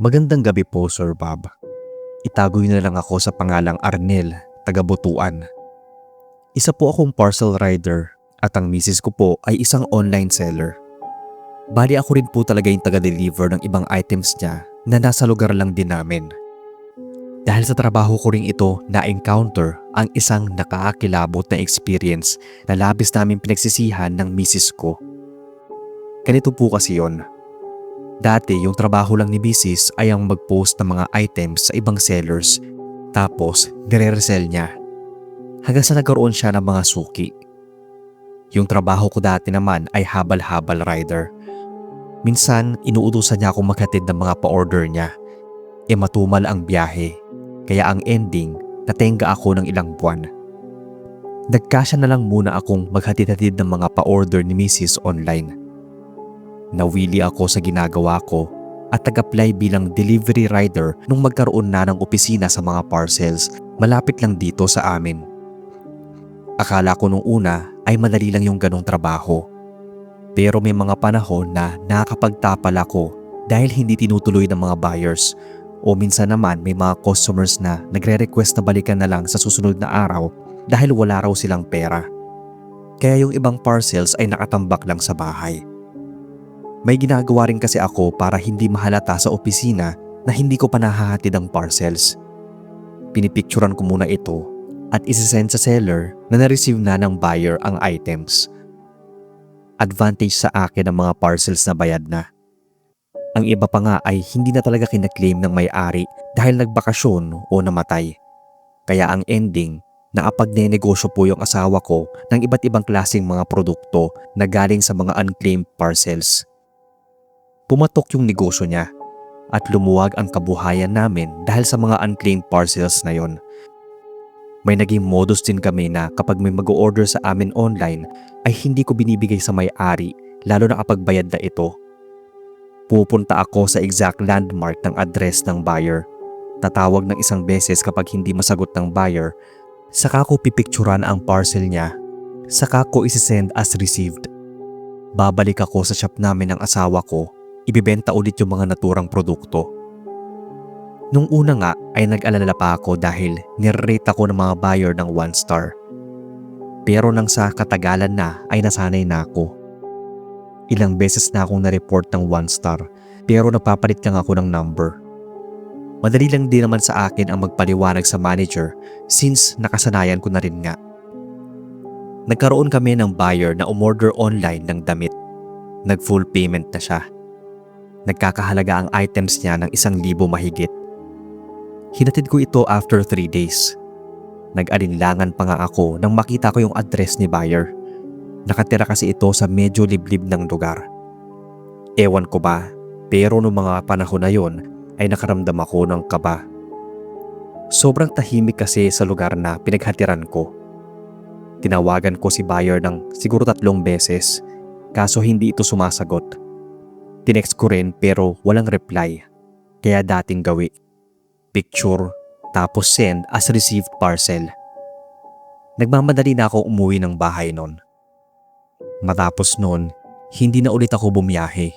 Magandang gabi po, Sir Bob. Itago niyo na lang ako sa pangalang Arnel, taga Butuan. Isa po akong parcel rider at ang misis ko po ay isang online seller. Bali ako rin po talaga yung taga-deliver ng ibang items niya na nasa lugar lang din namin. Dahil sa trabaho ko rin ito na-encounter ang isang nakakakilabot na experience na labis namin pinagsisihan ng misis ko. Ganito po kasi yon. Dati yung trabaho lang ni misis ay ang mag-post ng mga items sa ibang sellers tapos nire-resell niya. Hanggang sa nagkaroon siya ng mga suki. Yung trabaho ko dati naman ay habal-habal rider. Minsan inuutusan niya akong maghatid ng mga pa-order niya. Matumal ang biyahe. Kaya ang ending, natenga ako ng ilang buwan. Nagkasya na lang muna akong maghatid-hatid ng mga pa-order ni Mrs. online. Nawili ako sa ginagawa ko at nag-apply bilang delivery rider nung magkaroon na ng opisina sa mga parcels malapit lang dito sa amin. Akala ko nung una ay madali lang yung ganong trabaho. Pero may mga panahon na nakakapagtapal ako dahil hindi tinutuloy ng mga buyers. O minsan naman may mga customers na nagre-request na balikan na lang sa susunod na araw dahil wala raw silang pera. Kaya yung ibang parcels ay nakatambak lang sa bahay. May ginagawa rin kasi ako para hindi mahalata sa opisina na hindi ko pa nahahatid ang parcels. Pinipicturan ko muna ito at isisend sa seller na na-receive na ng buyer ang items. Advantage sa akin ang mga parcels na bayad na. Ang iba pa nga ay hindi na talaga kinaklaim ng may-ari dahil nagbakasyon o namatay. Kaya ang ending, nakapagnenegosyo po yung asawa ko ng iba't ibang klaseng mga produkto na galing sa mga unclaimed parcels. Pumatok yung negosyo niya at lumuwag ang kabuhayan namin dahil sa mga unclaimed parcels na yon. May naging modus din kami na kapag may mag-order sa amin online ay hindi ko binibigay sa may-ari lalo na kapag bayad na ito. Pupunta ako sa exact landmark ng address ng buyer. Tatawag ng isang beses kapag hindi masagot ng buyer. Saka ko pipicturan ang parcel niya. Saka ko isisend as received. Babalik ako sa shop namin ng asawa ko. Ibibenta ulit yung mga naturang produkto. Nung una nga ay nag-alala pa ako dahil nirerate ako ng mga buyer ng 1 star. Pero nang sa katagalan na ay nasanay na ako. Ilang beses na akong na-report ng 1 star pero napapalit lang ako ng number. Madali lang din naman sa akin ang magpaliwanag sa manager since nakasanayan ko na rin nga. Nagkaroon kami ng buyer na umorder online ng damit. Nag-full payment na siya. Nagkakahalaga ang items niya ng 1,000 mahigit. Hinatid ko ito after 3 days. Nag-alinlangan pa nga ako nang makita ko yung address ni buyer. Nakatira kasi ito sa medyo liblib ng lugar. Ewan ko ba, pero noong mga panahon na yon ay nakaramdam ako ng kaba. Sobrang tahimik kasi sa lugar na pinaghatiran ko. Tinawagan ko si buyer ng siguro 3 beses, kaso hindi ito sumasagot. Tinext ko rin pero walang reply, kaya dating gawi. Picture, tapos send as received parcel. Nagmamadali na ako umuwi ng bahay nun. Matapos nun, hindi na ulit ako bumiyahe.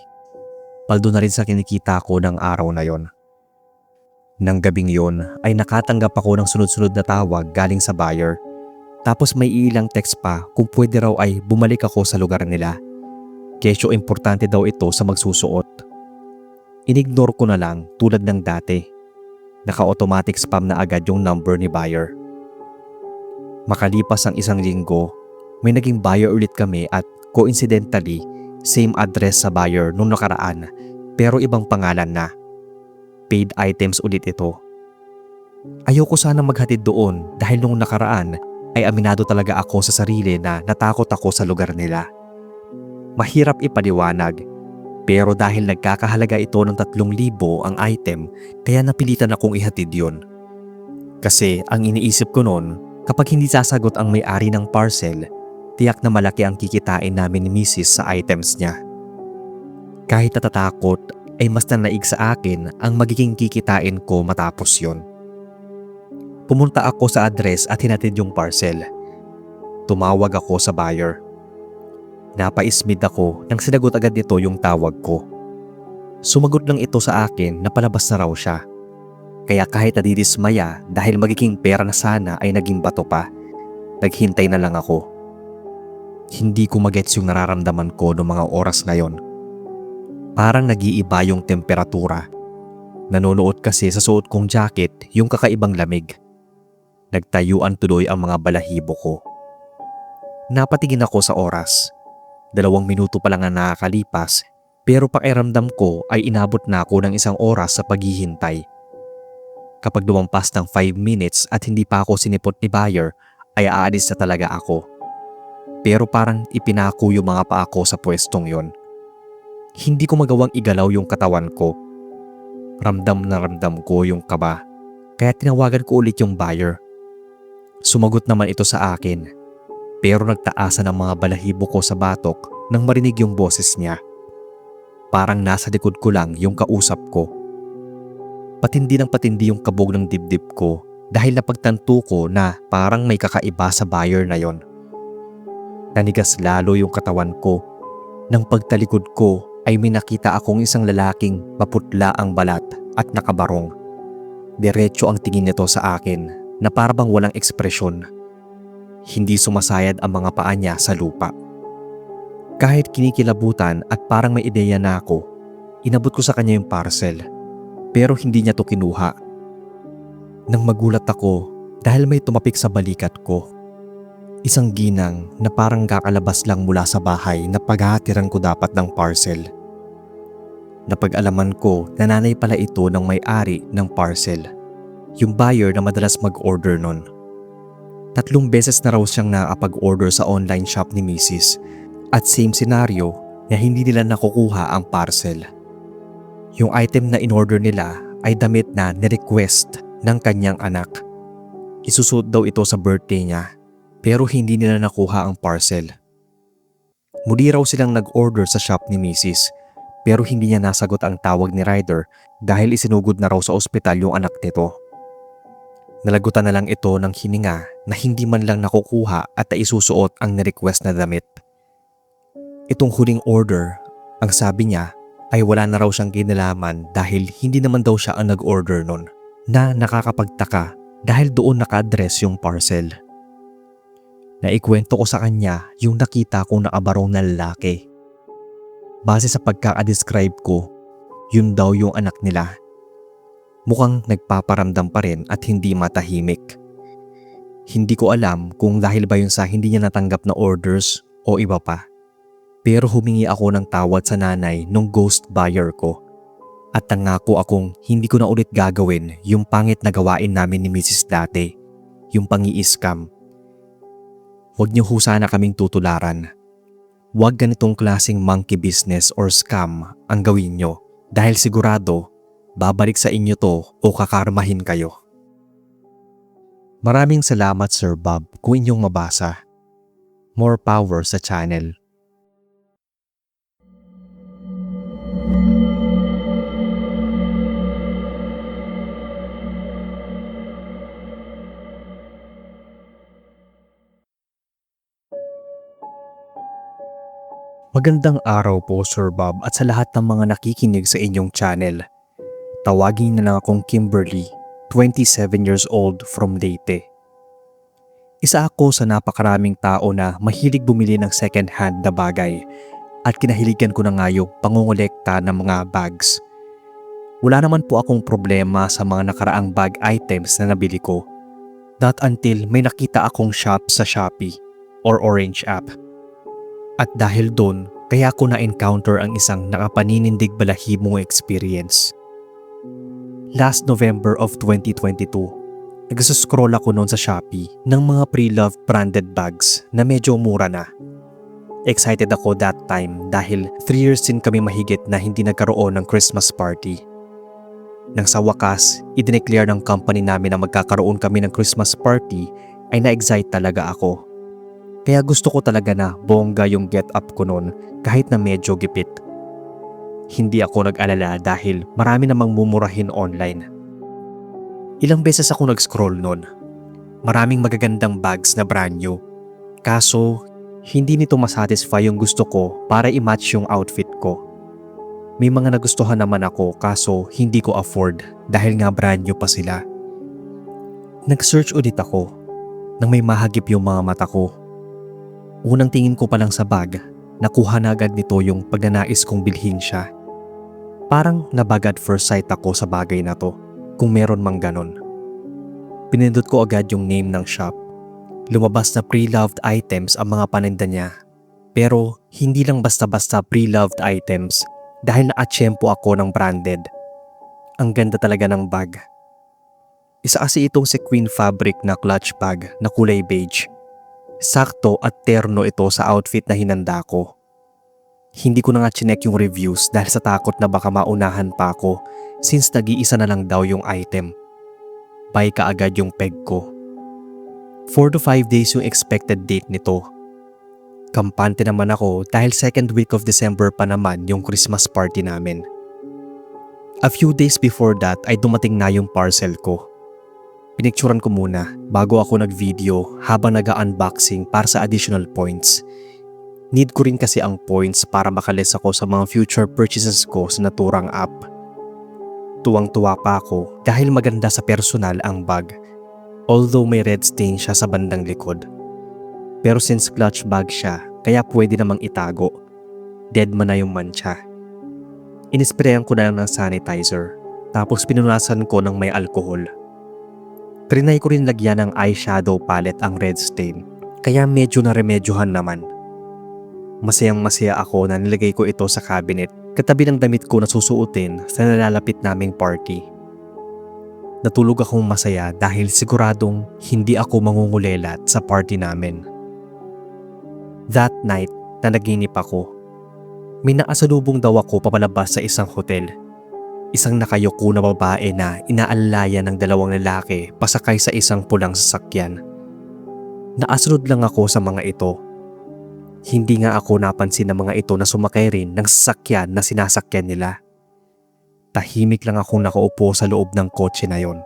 Paldo na rin sa kinikita ko ng araw na yon. Nang gabing yon ay nakatanggap ako ng sunod-sunod na tawag galing sa buyer. Tapos may ilang text pa kung pwede raw ay bumalik ako sa lugar nila. Kesyo importante daw ito sa magsusuot. Inignore ko na lang tulad ng dati. Naka-automatic spam na agad yung number ni buyer. Makalipas ang 1 linggo, may naging buyer ulit kami at coincidentally, same address sa buyer nung nakaraan pero ibang pangalan na. Paid items ulit ito. Ayoko sana maghatid doon dahil nung nakaraan ay aminado talaga ako sa sarili na natakot ako sa lugar nila. Mahirap ipaliwanag pero dahil nagkakahalaga ito ng 3,000 ang item kaya napilitan akong ihatid yon. Kasi ang iniisip ko noon, kapag hindi sasagot ang may-ari ng parcel, tiyak na malaki ang kikitain namin ni Mrs. sa items niya. Kahit natatakot ay mas nanaig sa akin ang magiging kikitain ko matapos yon. Pumunta ako sa address at hinatid yung parcel. Tumawag ako sa buyer. Napaismid ako nang sinagot agad nito yung tawag ko. Sumagot lang ito sa akin na palabas na raw siya. Kaya kahit nadidismaya dahil magiging pera na sana ay naging bato pa, naghintay na lang ako. Hindi ko magets yung nararamdaman ko noong mga oras na yon. Parang nag-iiba yung temperatura. Nanonood kasi sa suot kong jacket yung kakaibang lamig. Nagtayuan tuloy ang mga balahibo ko. Napatingin ako sa oras. 2 minuto pa lang ang nakakalipas, pero pakiramdam ko ay inabot na ako ng 1 oras sa paghihintay. Kapag lumampas ng 5 minutes at hindi pa ako sinipot ni buyer, ay aalis na talaga ako. Pero parang ipinako yung mga paa ko sa pwestong yon. Hindi ko magawang igalaw yung katawan ko. Ramdam na ramdam ko yung kaba, kaya tinawagan ko ulit yung buyer. Sumagot naman ito sa akin, pero nagtaasan ang mga balahibo ko sa batok nang marinig yung boses niya. Parang nasa likod ko lang yung kausap ko. Patindi ng patindi yung kabog ng dibdib ko dahil napagtanto ko na parang may kakaiba sa buyer na yon. Nanigas lalo yung katawan ko. Nang pagtalikod ko ay may nakita akong isang lalaking maputla ang balat at nakabarong. Diretso ang tingin nito sa akin na parang walang ekspresyon. Hindi sumasayad ang mga paa niya sa lupa. Kahit kinikilabutan at parang may ideya na ako, inabot ko sa kanya yung parcel. Pero hindi niya to kinuha. Nang magulat ako dahil may tumapik sa balikat ko. Isang ginang na parang kakalabas lang mula sa bahay na paghahatiran ko dapat ng parcel. Napag-alaman ko na nanay pala ito ng may-ari ng parcel. Yung buyer na madalas mag-order nun. 3 beses na raw siyang nakapag-order sa online shop ni Mrs. At same scenario na hindi nila nakukuha ang parcel. Yung item na in-order nila ay damit na nirequest ng kanyang anak. Isusuot daw ito sa birthday niya, pero hindi nila nakuha ang parcel. Muli raw silang nag-order sa shop ni Mrs. pero hindi niya nasagot ang tawag ni rider dahil isinugod na raw sa ospital yung anak nito. Nalagutan na lang ito ng hininga na hindi man lang nakukuha at naisusuot ang nirequest na damit. Itong huling order, ang sabi niya ay wala na raw siyang kinalaman dahil hindi naman daw siya ang nag-order nun, na nakakapagtaka dahil doon naka-address yung parcel. Naikwento ko sa kanya yung nakita kong nakabarong na lalaki. Base sa pagkaka-describe ko, yun daw yung anak nila. Mukhang nagpaparamdam pa rin at hindi matahimik. Hindi ko alam kung dahil ba yun sa hindi niya natanggap na orders o iba pa. Pero humingi ako ng tawad sa nanay nung ghost buyer ko. At nangako akong hindi ko na ulit gagawin yung pangit na gawain namin ni Mrs. dati. Yung pangi-scam. Huwag niyo ho sana kaming tutularan. Huwag ganitong klaseng monkey business or scam ang gawin niyo. Dahil sigurado, babalik sa inyo to o kakarmahin kayo. Maraming salamat Sir Bob kung inyong mabasa. More power sa channel. Magandang araw po Sir Bob at sa lahat ng mga nakikinig sa inyong channel. Tawagin na lang akong Kimberly, 27 years old from Leyte. Isa ako sa napakaraming tao na mahilig bumili ng second hand na bagay at kinahiligan ko na nga yung pangongolekta ng mga bags. Wala naman po akong problema sa mga nakaraang bag items na nabili ko. Not until may nakita akong shop sa Shopee or Orange app. At dahil doon, kaya ko na-encounter ang isang nakapaninindig balahibong experience. Last November of 2022, nagsuscroll ako noon sa Shopee ng mga pre-loved branded bags na medyo mura na. Excited ako that time dahil 3 years din kami mahigit na hindi nagkaroon ng Christmas party. Nang sa wakas, i-declare ng company namin na magkakaroon kami ng Christmas party ay na-excite talaga ako. Kaya gusto ko talaga na bongga yung get up ko noon kahit na medyo gipit. Hindi ako nag-alala dahil marami namang mumurahin online. Ilang beses ako nag-scroll noon. Maraming magagandang bags na brand new. Kaso, hindi nito masatisfy yung gusto ko para i-match yung outfit ko. May mga nagustuhan naman ako kaso hindi ko afford dahil nga brand new pa sila. Nag-search ulit ako nang may mahagip yung mga mata ko. Unang tingin ko pa lang sa bag, nakuha na agad nito yung pagnanais kong bilhin siya. Parang nabag at first sight ako sa bagay na to, kung meron mang ganon. Pinindot ko agad yung name ng shop. Lumabas na pre-loved items ang mga paninda niya. Pero hindi lang basta-basta pre-loved items dahil naatsyempo ako ng branded. Ang ganda talaga ng bag. Isa kasi itong sequin fabric na clutch bag na kulay beige. Sakto at terno ito sa outfit na hinanda ko. Hindi ko na nga chinek yung reviews dahil sa takot na baka maunahan pa ako since nag-iisa na lang daw yung item. Buy ka agad yung peg ko. 4 to 5 days yung expected date nito. Kampante naman ako dahil second week of December pa naman yung Christmas party namin. A few days before that ay dumating na yung parcel ko. Pinicturan ko muna bago ako nag-video habang nag-unboxing para sa additional points. Need ko rin kasi ang points para makalis ako sa mga future purchases ko sa naturang app. Tuwang-tuwa pa ako dahil maganda sa personal ang bag. Although may red stain siya sa bandang likod. Pero since clutch bag siya, kaya pwede namang itago. Dead man na yung mancha. Inisprayan ko na lang ng sanitizer, tapos pinunasan ko ng may alcohol. Trinay ko rin lagyan ng eyeshadow palette ang red stain, kaya medyo naremedyohan naman. Masayang masaya ako na nilagay ko ito sa cabinet, katabi ng damit ko na susuotin sa nalalapit naming party. Natulog akong masaya dahil siguradong hindi ako mangungulelat sa party namin. That night, nanaginip ako. May naasalubong daw ako papalabas sa isang hotel. Isang nakayuko na babae na inaalaya ng dalawang lalaki pasakay sa isang pulang sasakyan. Naasunod lang ako sa mga ito. Hindi nga ako napansin ng mga ito na sumakay rin ng sasakyan na sinasakyan nila. Tahimik lang akong nakaupo sa loob ng kotse na yon.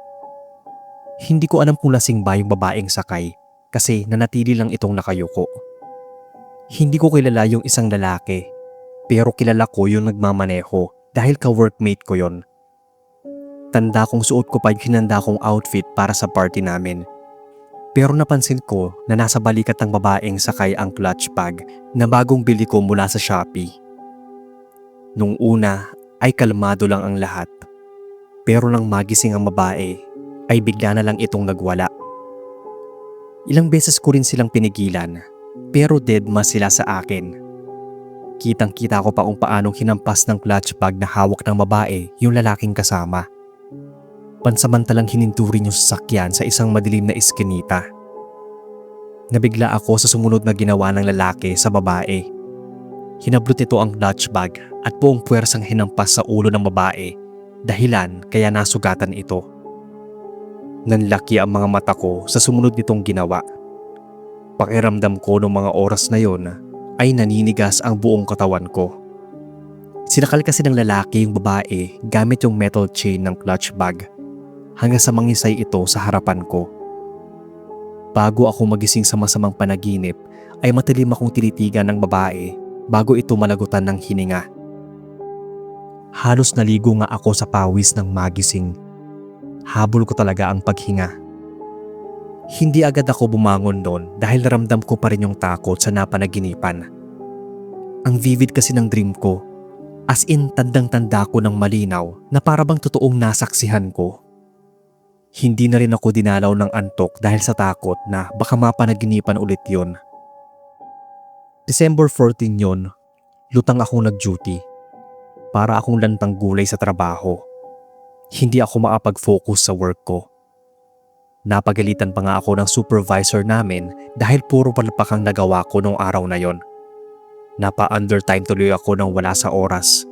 Hindi ko alam kung lasing ba yung babaeng sakay kasi nanatili lang itong nakayuko. Hindi ko kilala yung isang lalaki, pero kilala ko yung nagmamaneho dahil ka-workmate ko yon. Tanda kong suot ko pa yung hinanda kong outfit para sa party namin. Pero napansin ko na nasa balikat ng babaeng sakay ang clutch bag na bagong bili ko mula sa Shopee. Nung una ay kalmado lang ang lahat. Pero nang magising ang babae ay bigla na lang itong nagwala. Ilang beses ko rin silang pinigilan. Pero deadma sila sa akin. Kitang-kita ko pa kung paanong hinampas ng clutch bag na hawak ng babae yung lalaking kasama. Pansamantalang hininturin yung sasakyan sa isang madilim na iskinita. Nabigla ako sa sumunod na ginawa ng lalaki sa babae. Hinablot nito ang clutch bag at buong puwersang hinampas sa ulo ng babae, dahilan kaya nasugatan ito. Nanlaki ang mga mata ko sa sumunod nitong ginawa. Pakiramdam ko noong mga oras na yon ay naninigas ang buong katawan ko. Sinakal kasi ng lalaki yung babae gamit yung metal chain ng clutch bag hanggang sa mangisay ito sa harapan ko. Bago ako magising sa masamang panaginip ay matalim akong tinitigan ng babae bago ito malagutan ng hininga. Halos naligo nga ako sa pawis ng magising. Habol ko talaga ang paghinga. Hindi agad ako bumangon doon dahil naramdam ko pa rin yung takot sa napanaginipan. Ang vivid kasi ng dream ko, as in tandang-tanda ko ng malinaw na para bang totoong nasaksihan ko. Hindi na rin ako dinalaw ng antok dahil sa takot na baka mapanaginipan ulit yon. December 14 yon, lutang akong nag-duty. Para akong lantang gulay sa trabaho. Hindi ako makapag-focus sa work ko. Napagalitan pa nga ako ng supervisor namin dahil puro palpak ang nagawa ko nung araw na yon. Napa-undertime tuloy ako nang wala sa oras.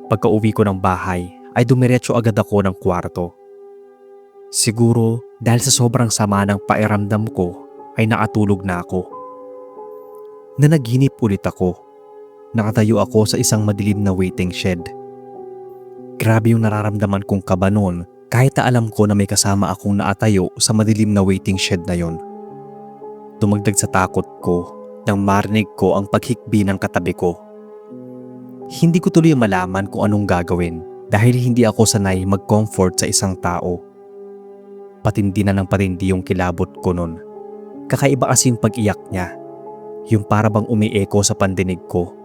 Pagka-uwi ko ng bahay ay dumiretso agad ako ng kwarto. Siguro dahil sa sobrang sama ng pairamdam ko ay nakatulog na ako. Nanaginip ulit ako. Nakatayo ako sa isang madilim na waiting shed. Grabe yung nararamdaman kong kaba noon kahit na alam ko na may kasama akong naatayo sa madilim na waiting shed na yon. Dumagdag sa takot ko nang marinig ko ang paghikbi ng katabi ko. Hindi ko tuloy malaman kung anong gagawin dahil hindi ako sanay mag-comfort sa isang tao. Patindi na ng patindi yung kilabot ko nun. Kakaiba kasi yung pag-iyak niya. Yung para bang umi-echo sa pandinig ko.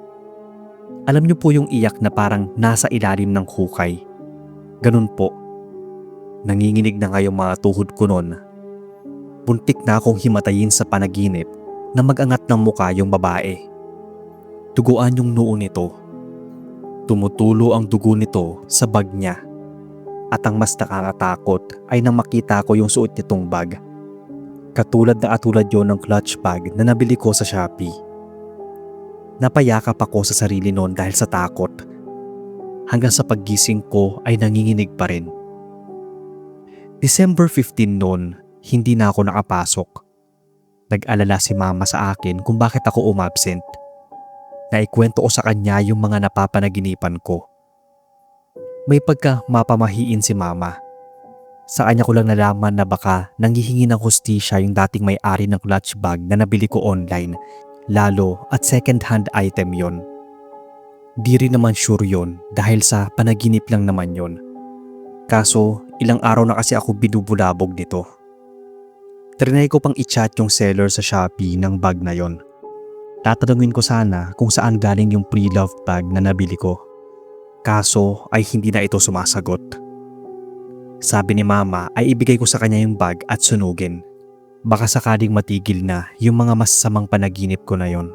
Alam niyo po yung iyak na parang nasa ilalim ng hukay. Ganun po. Nanginginig na nga yung mga tuhod ko nun. Buntik na akong himatayin sa panaginip na mag-angat ng muka yung babae. Duguan yung noo nito. Tumutulo ang dugo nito sa bag niya. At ang mas nakakatakot ay nang makita ko yung suot nitong bag. Katulad yon ng clutch bag na nabili ko sa Shopee. Napayakap ako sa sarili noon dahil sa takot. Hanggang sa paggising ko ay nanginginig pa rin. December 15 noon, hindi na ako nakapasok. Nag-alala si mama sa akin kung bakit ako umabsent. Naikwento ko sa kanya yung mga napapanaginipan ko. May pagka mapamahiin si mama. Sa kanya ko lang nalaman na baka nanghihingi ng hustisya yung dating may-ari ng clutch bag na nabili ko online, lalo at second-hand item yon. Di rin naman sure yon dahil sa panaginip lang naman yon. Kaso ilang araw na kasi ako binubulabog nito. Trinay ko pang i-chat yung seller sa Shopee ng bag na yon. Tatanungin ko sana kung saan galing yung pre-loved bag na nabili ko. Kaso ay hindi na ito sumasagot. Sabi ni mama ay ibigay ko sa kanya yung bag at sunugin. Baka sakaling matigil na yung mga masasamang panaginip ko na yon.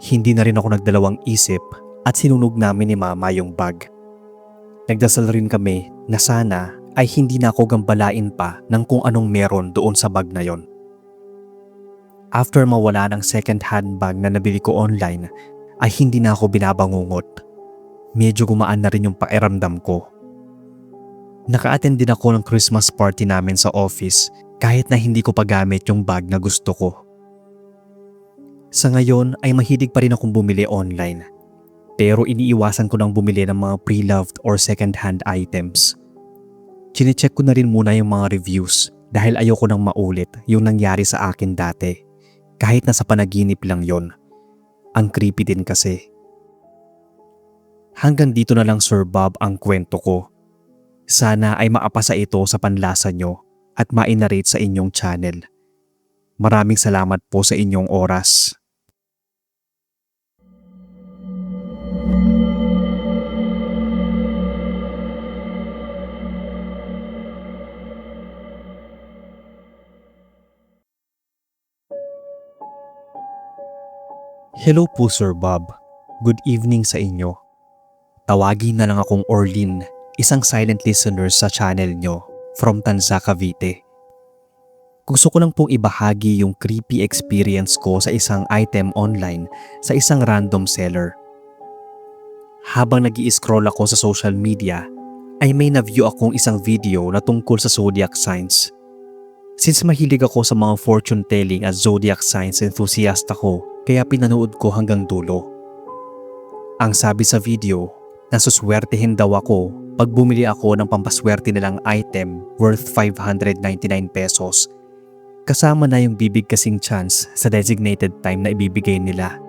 Hindi na rin ako nagdalawang isip at sinunog namin ni mama yung bag. Nagdasal rin kami na sana ay hindi na ako gambalain pa ng kung anong meron doon sa bag na yon. After mawala ng second-hand bag na nabili ko online, ay hindi na ako binabangungot. Medyo gumaan na rin yung pakiramdam ko. Naka-attend din ako ng Christmas party namin sa office kahit na hindi ko pa gamit yung bag na gusto ko. Sa ngayon ay mahilig pa rin akong bumili online. Pero iniiwasan ko nang bumili ng mga pre-loved or second-hand items. Chinecheck ko na rin muna yung mga reviews dahil ayoko nang maulit yung nangyari sa akin dati. Kahit nasa panaginip lang yon. Ang creepy din kasi. Hanggang dito na lang Sir Bob ang kwento ko. Sana ay maapasa ito sa panlasa nyo at ma-narrate sa inyong channel. Maraming salamat po sa inyong oras. Hello po Sir Bob. Good evening sa inyo. Tawagin na lang akong Orlin, isang silent listener sa channel nyo from Tanza, Cavite. Gusto ko lang pong ibahagi yung creepy experience ko sa isang item online sa isang random seller. Habang nag-i-scroll ako sa social media, ay may na-view akong isang video na tungkol sa zodiac signs. Since mahilig ako sa mga fortune telling at zodiac signs enthusiast ako, kaya pinanood ko hanggang dulo. Ang sabi sa video, nasuswertehin daw ako pag bumili ako ng pampaswerte nilang item worth 599 pesos. Kasama na yung bibigkasing chance sa designated time na ibibigay nila.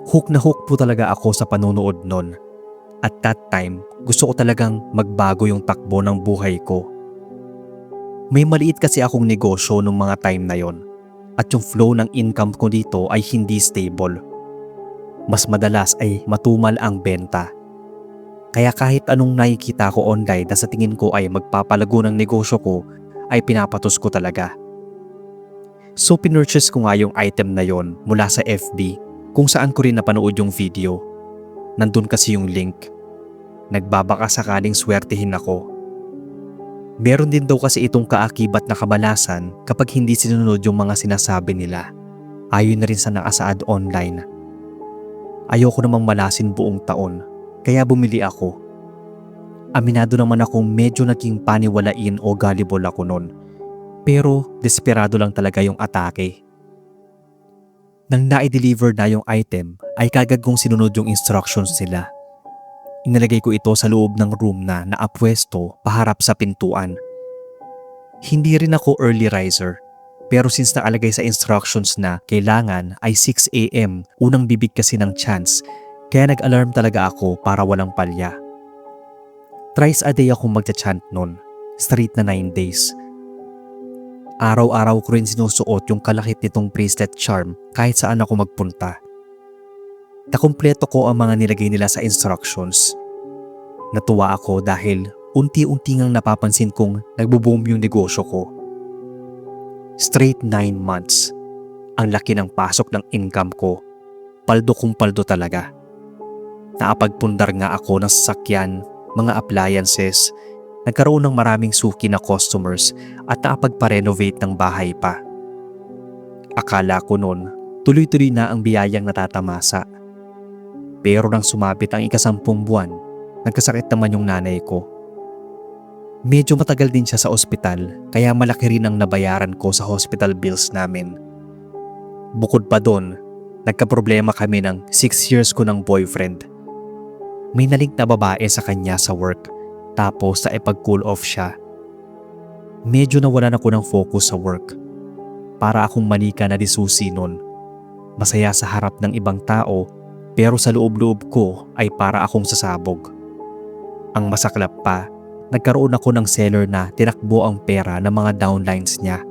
Hook na hook po talaga ako sa panonood nun. At that time, gusto ko talagang magbago yung takbo ng buhay ko. May maliit kasi akong negosyo nung mga time na yon. At yung flow ng income ko dito ay hindi stable. Mas madalas ay matumal ang benta. Kaya kahit anong nakikita ko online na sa tingin ko ay magpapalago ng negosyo ko, ay pinapatos ko talaga. So pinurchase ko nga yung item na yon mula sa FB kung saan ko rin napanood yung video. Nandun kasi yung link. Nagbabaka sakaling swertihin ako. Meron din daw kasi itong kaakibat na kabalasan kapag hindi sinunod yung mga sinasabi nila. Ayon na rin sa nakasaad online. Ayoko namang malasin buong taon, kaya bumili ako. Aminado naman akong medyo naging paniwalain o gullible ako nun. Pero desperado lang talaga yung atake. Nang na-deliver na yung item, ay kagad kong sinunod yung instructions nila. Inilagay ko ito sa loob ng room na naapwesto paharap sa pintuan. Hindi rin ako early riser, pero since nakalagay sa instructions na kailangan ay 6 AM unang bibigkasin ng chance, Kaya nag-alarm talaga ako para walang palya. Thrice a day akong magcha-chant nun, straight na 9 days. Araw-araw ko rin sinusuot yung kalakip nitong bracelet charm kahit saan ako magpunta. Nakumpleto ko ang mga nilagay nila sa instructions. Natuwa ako dahil unti-unti ngang napapansin kong nagbo-boom yung negosyo ko. Straight 9 months. Ang laki ng pasok ng income ko. Paldo kung paldo talaga. Nakapagpundar nga ako ng sasakyan, mga appliances, nagkaroon ng maraming suki na customers at nakapagpa-renovate ng bahay pa. Akala ko noon, tuloy-tuloy na ang biyayang natatamasa. Pero nang sumabit ang ika-10 buwan, nagkasakit naman yung nanay ko. Medyo matagal din siya sa ospital kaya malaki rin ang nabayaran ko sa hospital bills namin. Bukod pa doon, nagkaproblema kami ng 6 years ko ng boyfriend. May nalink na babae sa kanya sa work tapos sa ipag-cool off siya. Medyo nawalan ako ng focus sa work. Para akong manika na disusi nun. Masaya sa harap ng ibang tao pero sa loob-loob ko ay para akong sasabog. Ang masaklap pa, nagkaroon ako ng seller na tinakbo ang pera ng mga downlines niya.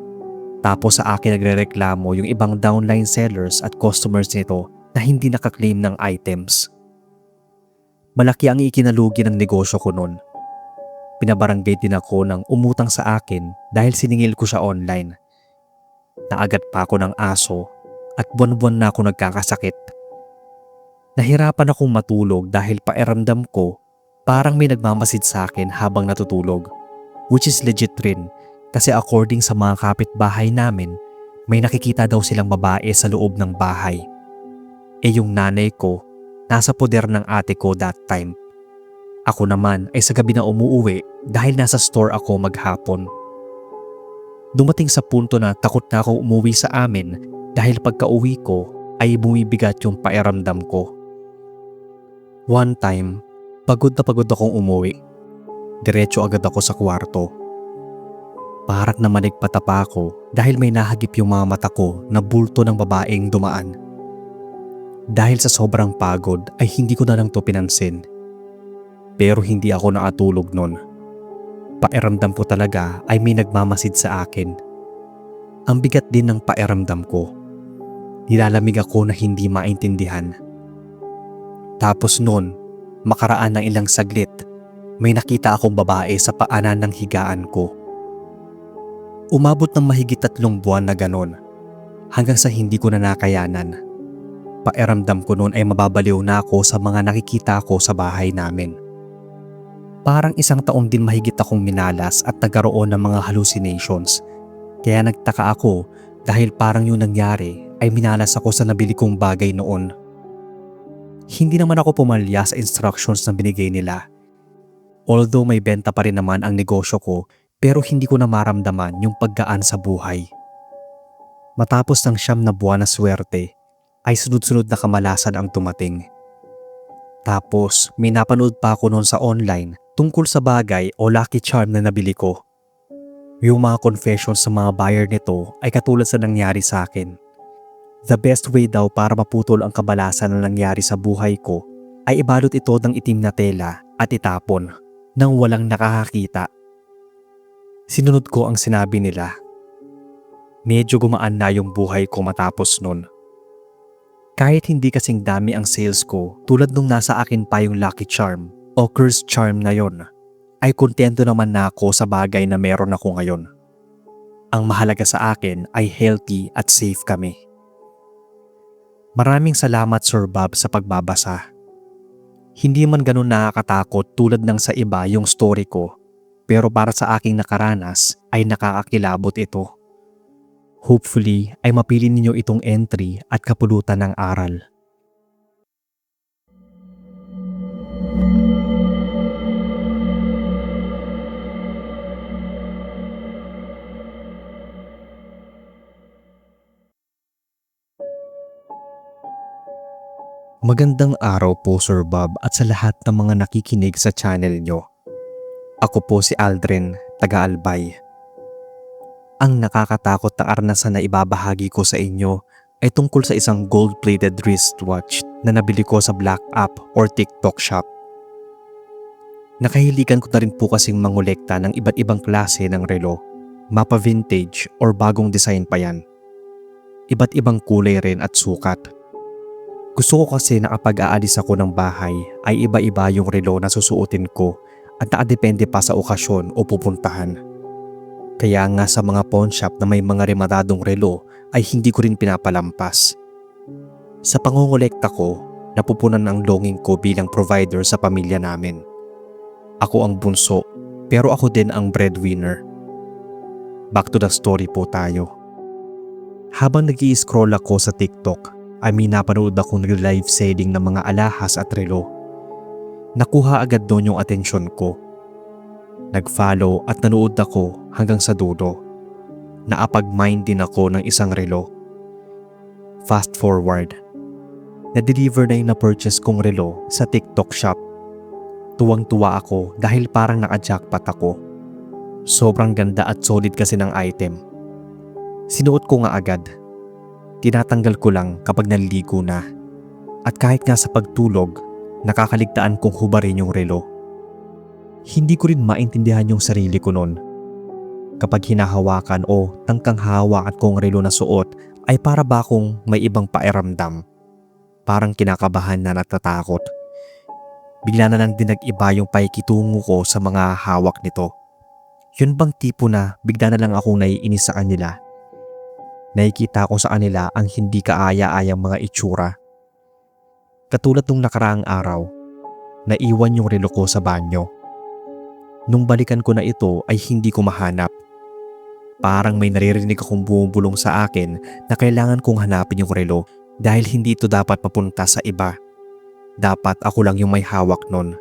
Tapos sa akin nagrereklamo yung ibang downline sellers at customers nito na hindi nakaklaim ng items. Malaki ang ikinalugi ng negosyo ko nun. Pinabarangay din ako ng umutang sa akin dahil siningil ko siya online. Naagat pa ako ng aso at buwan-buwan na ako nagkakasakit. Nahirapan akong matulog dahil pakiramdam ko parang may nagmamasid sa akin habang natutulog. Which is legit rin kasi according sa mga kapitbahay namin, may nakikita daw silang babae sa loob ng bahay. Yung nanay ko, nasa poder ng ate ko that time. Ako naman ay sa gabi na umuuwi dahil nasa store ako maghapon. Dumating sa punto na takot na ako umuwi sa amin dahil pagka-uwi ko ay bumibigat yung pakiramdam ko. One time, pagod na pagod akong umuwi. Diretso agad ako sa kwarto. Parang namanig patapa ako dahil may nahagip yung mga mata ko na bulto ng babaeng dumaan. Dahil sa sobrang pagod ay hindi ko na lang to pinansin. Pero hindi ako nakatulog nun. Pakiramdam ko talaga ay may nagmamasid sa akin. Ang bigat din ng pakiramdam ko. Nilalamig ako na hindi maintindihan. Tapos nun, makaraan ng ilang saglit, may nakita akong babae sa paanan ng higaan ko. Umabot ng mahigit 3 buwan na ganon, hanggang sa hindi ko na nakayanan. Pakiramdam ko noon ay mababaliw na ako sa mga nakikita ko sa bahay namin. Parang 1 taon din mahigit akong minalas at nagkaroon ng mga hallucinations. Kaya nagtaka ako dahil parang yung nangyari ay minalas ako sa nabili kong bagay noon. Hindi naman ako pumalya sa instructions na binigay nila. Although may benta pa rin naman ang negosyo ko pero hindi ko na maramdaman yung paggaan sa buhay. Matapos ng 9 na buwan na swerte, ay sunod-sunod na kamalasan ang dumating. Tapos may napanood pa ako noon sa online tungkol sa bagay o lucky charm na nabili ko. Yung mga confessions sa mga buyer nito ay katulad sa nangyari sa akin. The best way daw para maputol ang kabalasan na nangyari sa buhay ko ay ibalot ito ng itim na tela at itapon nang walang nakakakita. Sinunod ko ang sinabi nila. Medyo gumaan na yung buhay ko matapos nun. Kahit hindi kasing dami ang sales ko tulad nung nasa akin pa yung lucky charm o curse charm na yon, ay kontento naman na ako sa bagay na meron ako ngayon. Ang mahalaga sa akin ay healthy at safe kami. Maraming salamat Sir Bob sa pagbabasa. Hindi man ganun nakakatakot tulad ng sa iba yung story ko, pero para sa aking nakaranas ay nakakakilabot ito. Hopefully ay mapili ninyo itong entry at kapulutan ng aral. Magandang araw po Sir Bob at sa lahat ng mga nakikinig sa channel nyo. Ako po si Aldrin, taga-Albay. Ang nakakatakot na karanasan na ibabahagi ko sa inyo ay tungkol sa isang gold-plated wristwatch na nabili ko sa Black App or TikTok shop. Nakahiligan ko na rin po kasing mangolekta ng iba't ibang klase ng relo, mapa vintage or bagong design pa yan. Iba't ibang kulay rin at sukat. Gusto ko kasi na kapag aalis ako ng bahay ay iba-iba yung relo na susuotin ko at nakadepende pa sa okasyon o pupuntahan. Kaya nga sa mga pawn shop na may mga rematadong relo ay hindi ko rin pinapalampas. Sa pangongolekta ko, napupunan ang longing ko bilang provider sa pamilya namin. Ako ang bunso, pero ako din ang breadwinner. Back to the story po tayo. Habang nag-i-scroll ako sa TikTok, ay may napanood akong live selling ng mga alahas at relo. Nakuha agad doon yung atensyon ko. Nag-follow at nanood ako hanggang sa dulo. Naapag-mind din ako ng isang relo. Fast forward. Na-deliver na yung na-purchase kong relo sa TikTok shop. Tuwang-tuwa ako dahil parang naka-jackpot ako. Sobrang ganda at solid kasi ng item. Sinuot ko nga agad. Tinatanggal ko lang kapag naliligo na. At kahit nga sa pagtulog, nakakaligtaan kong hubarin yung relo. Hindi ko rin maintindihan yung sarili ko noon. Kapag hinahawakan o tangkang hawakan kong relo na suot ay para ba akong may ibang pairamdam. Parang kinakabahan na natatakot. Bigla na lang din nag-iba yung paikitungo ko sa mga hawak nito. Yun bang tipo na bigla na lang akong naiinis sa kanila. Nakikita ko sa kanila ang hindi kaaya-ayang mga itsura. Katulad nung nakaraang araw, naiwan yung relo ko sa banyo. Nung balikan ko na ito ay hindi ko mahanap. Parang may naririnig akong bumubulong sa akin na kailangan kong hanapin yung relo dahil hindi ito dapat papunta sa iba. Dapat ako lang yung may hawak nun.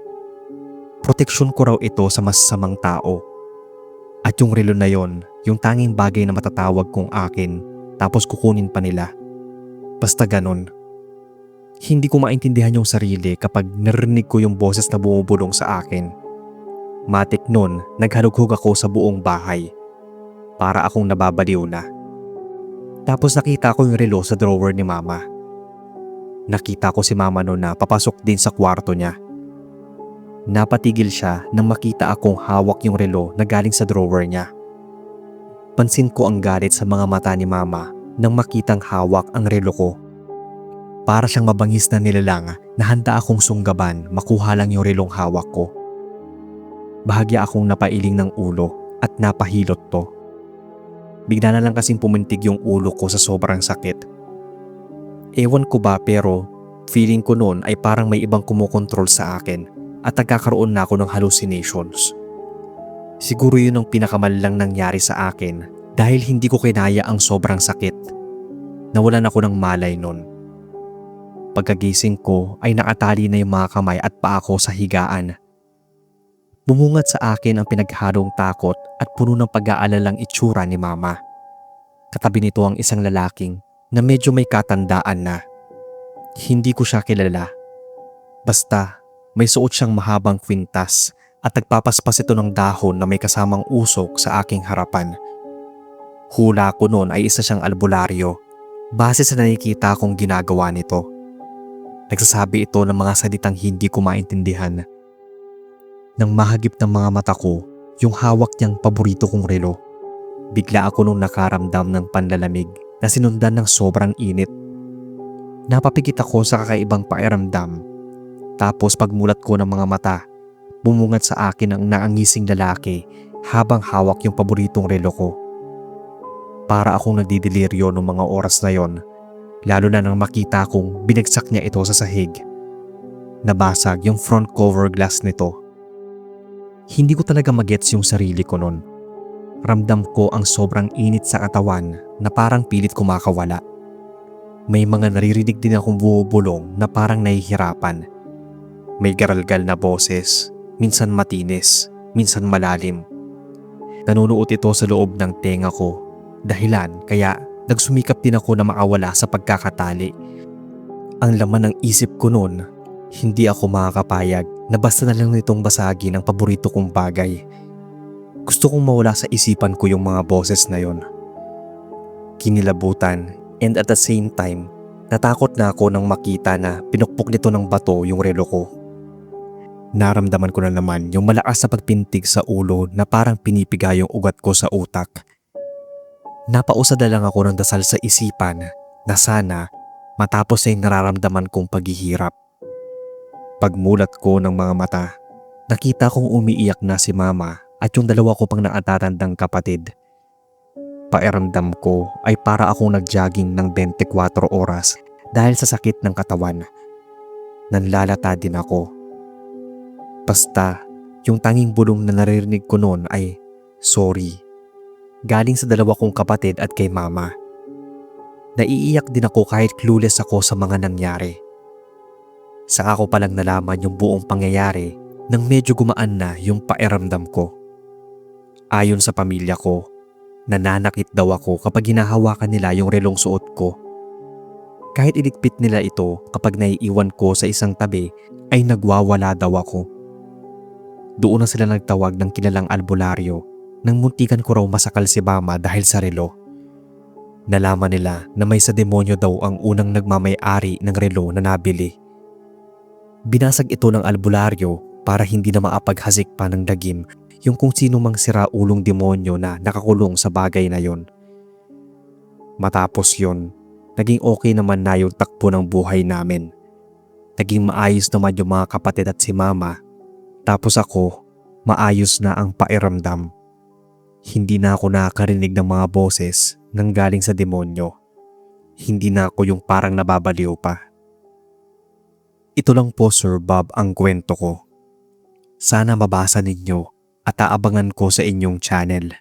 Proteksyon ko raw ito sa masasamang tao. At yung relo na yon, yung tanging bagay na matatawag kong akin, tapos kukunin pa nila. Basta ganon. Hindi ko maintindihan yung sarili kapag narinig ko yung boses na bumubulong sa akin. Matik nun, naghalughog ako sa buong bahay. Para akong nababaliw na. Tapos nakita ko yung relo sa drawer ni Mama. Nakita ko si Mama noon na papasok din sa kwarto niya. Napatigil siya nang makita akong hawak yung relo na galing sa drawer niya. Pansin ko ang galit sa mga mata ni Mama nang makitang hawak ang relo ko. Para siyang mabangis na nilalang na handa akong sunggaban makuha lang yung relong hawak ko. Bahagya akong napailing ng ulo at napahilot to. Bigla na lang kasing pumintig yung ulo ko sa sobrang sakit. Ewan ko ba pero feeling ko noon ay parang may ibang kumokontrol sa akin at nagkakaroon na ako ng hallucinations. Siguro yun ang pinakamalang nangyari sa akin dahil hindi ko kinaya ang sobrang sakit. Nawalan ako ng malay noon. Pagkagising ko ay nakatali na yung mga kamay at paa ko sa higaan. Bumungat sa akin ang pinaghalong takot at puno ng pag-aalalang itsura ni Mama. Katabi nito ang isang lalaking na medyo may katandaan na. Hindi ko siya kilala. Basta may suot siyang mahabang kwintas at nagpapaspas ito ng dahon na may kasamang usok sa aking harapan. Hula ko noon ay isa siyang albularyo base sa nakikita kong ginagawa nito. Nagsasabi ito ng mga salitang hindi ko maintindihan. Nang mahagip ng mga mata ko yung hawak niyang paborito kong relo, bigla ako nung nakaramdam ng panlalamig na sinundan ng sobrang init. Napapikit ako sa kakaibang pakiramdam. Tapos pagmulat ko ng mga mata, bumungat sa akin ang naangising lalaki habang hawak yung paboritong relo ko. Para akong nagdidelirio noong mga oras na yon, lalo na nang makita kong binagsak niya ito sa sahig. Nabasag yung front cover glass nito. Hindi ko talaga magets yung sarili ko nun. Ramdam ko ang sobrang init sa katawan na parang pilit kumakawala. May mga naririnig din akong bumubulong na parang nahihirapan. May garalgal na boses, minsan matinis, minsan malalim. Nanunuot ito sa loob ng tenga ko, dahilan kaya nagsumikap din ako na makawala sa pagkakatali. Ang laman ng isip ko noon, hindi ako makakapayag na basta na lang nitong basagin ang paborito kong bagay. Gusto kong mawala sa isipan ko yung mga boses na yon. Kinilabutan and at the same time, Natakot na ako nang makita na pinukpok nito ng bato yung relo ko. Naramdaman ko na naman yung malakas na pagpintig sa ulo na parang pinipiga yung ugat ko sa utak. Napausad na lang ako ng dasal sa isipan na sana matapos ay nararamdaman kong paghihirap. Pagmulat ko ng mga mata, nakita kong umiiyak na si mama at yung dalawa ko pang nakatatandang kapatid. Pakiramdam ko ay para akong nag-jogging ng 24 oras dahil sa sakit ng katawan. Nanlalata din ako. Basta, yung tanging bulong na naririnig ko noon ay sorry. Galing sa dalawa kong kapatid at kay mama. Naiiyak din ako kahit clueless ako sa mga nangyari. Saka ko palang nalaman yung buong pangyayari nang medyo gumaan na yung pakiramdam ko. Ayon sa pamilya ko, nananakit daw ako kapag hinahawakan nila yung relong suot ko. Kahit iligpit nila ito kapag naiiwan ko sa isang tabi ay nagwawala daw ako. Doon na sila nagtawag ng kilalang albularyo nang muntikan ko raw masakal si mama dahil sa relo. Nalaman nila na may sa demonyo daw ang unang nagmamay-ari ng relo na nabili. Binasag ito ng albularyo para hindi na maapaghasik pa ng dagim yung kung sino mang siraulong demonyo na nakakulong sa bagay na yon. Matapos yon, naging okay naman na yung takbo ng buhay namin. Naging maayos naman yung mga kapatid at si mama. Tapos ako, maayos na ang pakiramdam. Hindi na ako nakakarinig ng mga boses nang galing sa demonyo. Hindi na ako yung parang nababaliw pa. Ito lang po Sir Bob ang kwento ko. Sana mabasa ninyo at aabangan ko sa inyong channel.